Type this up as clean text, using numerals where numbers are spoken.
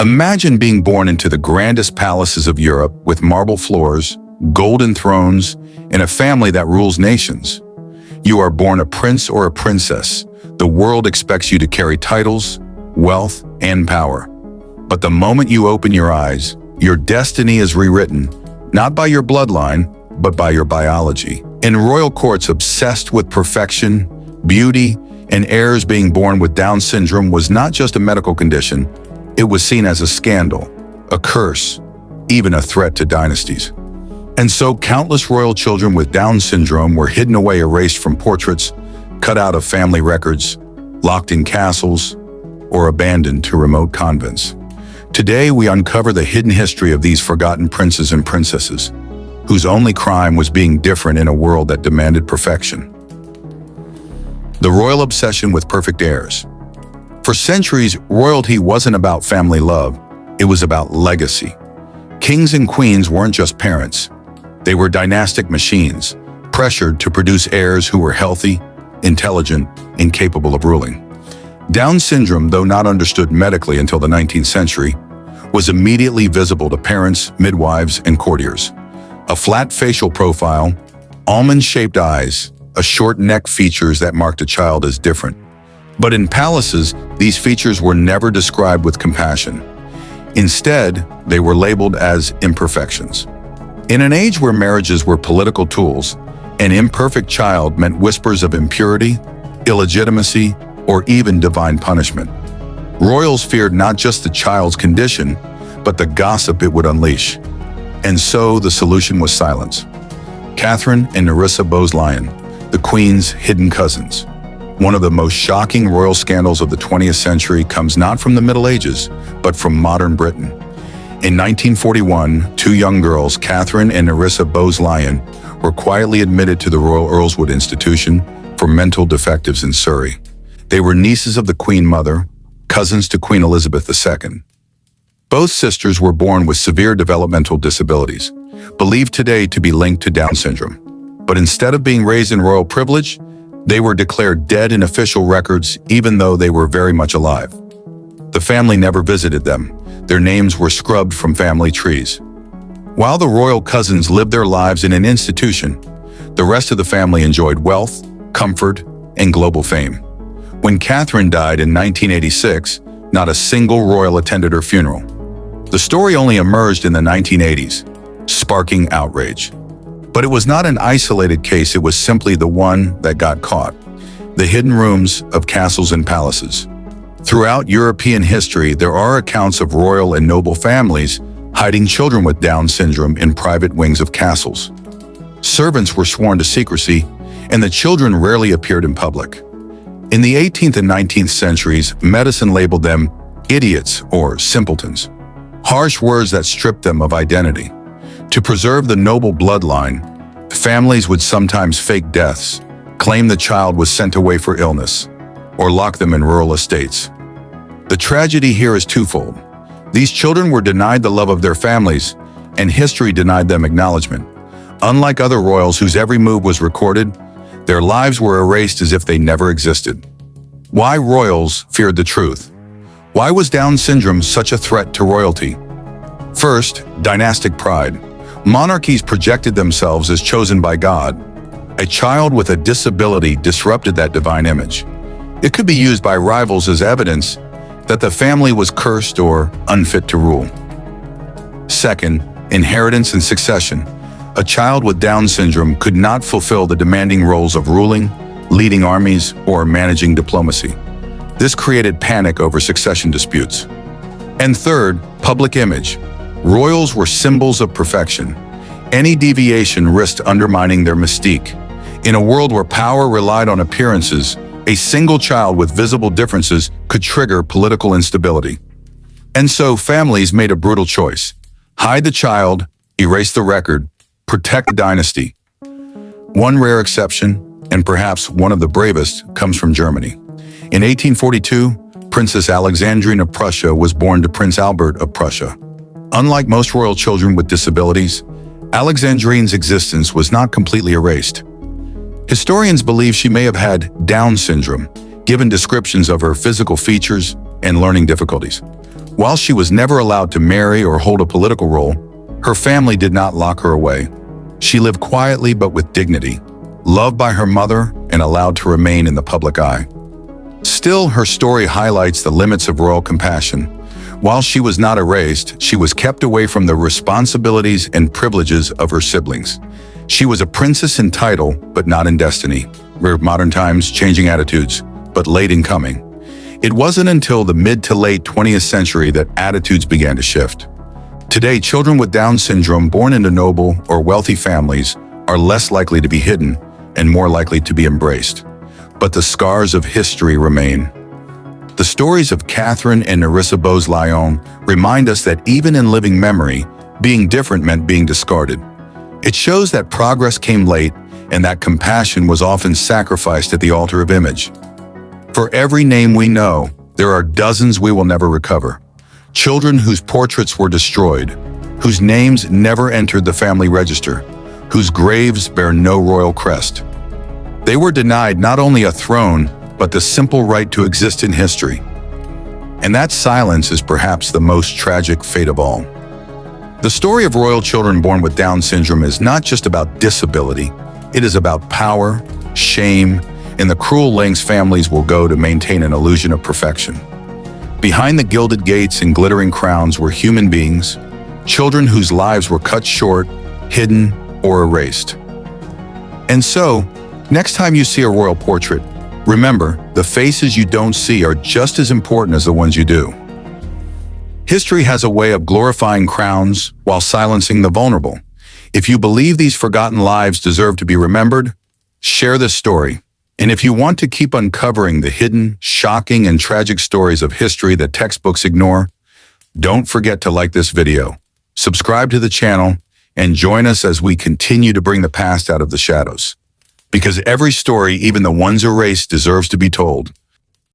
Imagine being born into the grandest palaces of Europe with marble floors, golden thrones, and a family that rules nations. You are born a prince or a princess. The world expects you to carry titles, wealth, and power. But the moment you open your eyes, your destiny is rewritten, not by your bloodline, but by your biology. In royal courts obsessed with perfection, beauty, and heirs, being born with Down syndrome was not just a medical condition. It was seen as a scandal, a curse, even a threat to dynasties. And so countless royal children with Down syndrome were hidden away, erased from portraits, cut out of family records, locked in castles, or abandoned to remote convents. Today, we uncover the hidden history of these forgotten princes and princesses, whose only crime was being different in a world that demanded perfection. The royal obsession with perfect heirs. For centuries, royalty wasn't about family love, it was about legacy. Kings and queens weren't just parents. They were dynastic machines, pressured to produce heirs who were healthy, intelligent, and capable of ruling. Down syndrome, though not understood medically until the 19th century, was immediately visible to parents, midwives, and courtiers. A flat facial profile, almond-shaped eyes, a short neck, features that marked a child as different. But in palaces, these features were never described with compassion. Instead, they were labeled as imperfections. In an age where marriages were political tools, an imperfect child meant whispers of impurity, illegitimacy, or even divine punishment. Royals feared not just the child's condition, but the gossip it would unleash. And so the solution was silence. Catherine and Nerissa Bowes-Lyon, the Queen's hidden cousins. One of the most shocking royal scandals of the 20th century comes not from the Middle Ages, but from modern Britain. In 1941, two young girls, Catherine and Nerissa Bowes-Lyon, were quietly admitted to the Royal Earlswood Institution for mental defectives in Surrey. They were nieces of the Queen Mother, cousins to Queen Elizabeth II. Both sisters were born with severe developmental disabilities, believed today to be linked to Down syndrome. But instead of being raised in royal privilege, they were declared dead in official records, even though they were very much alive. The family never visited them. Their names were scrubbed from family trees. While the royal cousins lived their lives in an institution, the rest of the family enjoyed wealth, comfort, and global fame. When Catherine died in 1986, not a single royal attended her funeral. The story only emerged in the 1980s, sparking outrage. But it was not an isolated case, it was simply the one that got caught. The hidden rooms of castles and palaces. Throughout European history, there are accounts of royal and noble families hiding children with Down syndrome in private wings of castles. Servants were sworn to secrecy, and the children rarely appeared in public. In the 18th and 19th centuries, medicine labeled them idiots or simpletons, harsh words that stripped them of identity. To preserve the noble bloodline, families would sometimes fake deaths, claim the child was sent away for illness, or lock them in rural estates. The tragedy here is twofold. These children were denied the love of their families, and history denied them acknowledgement. Unlike other royals whose every move was recorded, their lives were erased as if they never existed. Why royals feared the truth? Why was Down syndrome such a threat to royalty? First, dynastic pride. Monarchies projected themselves as chosen by God. A child with a disability disrupted that divine image. It could be used by rivals as evidence that the family was cursed or unfit to rule. Second, inheritance and succession. A child with Down syndrome could not fulfill the demanding roles of ruling, leading armies, or managing diplomacy. This created panic over succession disputes. And third, public image. Royals were symbols of perfection. Any deviation risked undermining their mystique. In a world where power relied on appearances, a single child with visible differences could trigger political instability. And so families made a brutal choice. Hide the child, erase the record, protect the dynasty. One rare exception, and perhaps one of the bravest, comes from Germany. In 1842, Princess Alexandrine of Prussia was born to Prince Albert of Prussia. Unlike most royal children with disabilities, Alexandrine's existence was not completely erased. Historians believe she may have had Down syndrome, given descriptions of her physical features and learning difficulties. While she was never allowed to marry or hold a political role, her family did not lock her away. She lived quietly but with dignity, loved by her mother and allowed to remain in the public eye. Still, her story highlights the limits of royal compassion. While she was not erased, she was kept away from the responsibilities and privileges of her siblings. She was a princess in title, but not in destiny. We're modern times changing attitudes, but late in coming. It wasn't until the mid to late 20th century that attitudes began to shift. Today, children with Down syndrome born into noble or wealthy families are less likely to be hidden and more likely to be embraced. But the scars of history remain. The stories of Catherine and Nerissa Bowes-Lyon remind us that even in living memory, being different meant being discarded. It shows that progress came late and that compassion was often sacrificed at the altar of image. For every name we know, there are dozens we will never recover. Children whose portraits were destroyed, whose names never entered the family register, whose graves bear no royal crest. They were denied not only a throne, but the simple right to exist in history. And that silence is perhaps the most tragic fate of all. The story of royal children born with Down syndrome is not just about disability. It is about power, shame, and the cruel lengths families will go to maintain an illusion of perfection. Behind the gilded gates and glittering crowns were human beings, children whose lives were cut short, hidden, or erased. And so, next time you see a royal portrait, remember, the faces you don't see are just as important as the ones you do. History has a way of glorifying crowns while silencing the vulnerable. If you believe these forgotten lives deserve to be remembered, share this story. And if you want to keep uncovering the hidden, shocking, and tragic stories of history that textbooks ignore, don't forget to like this video, subscribe to the channel, and join us as we continue to bring the past out of the shadows. Because every story, even the ones erased, deserves to be told.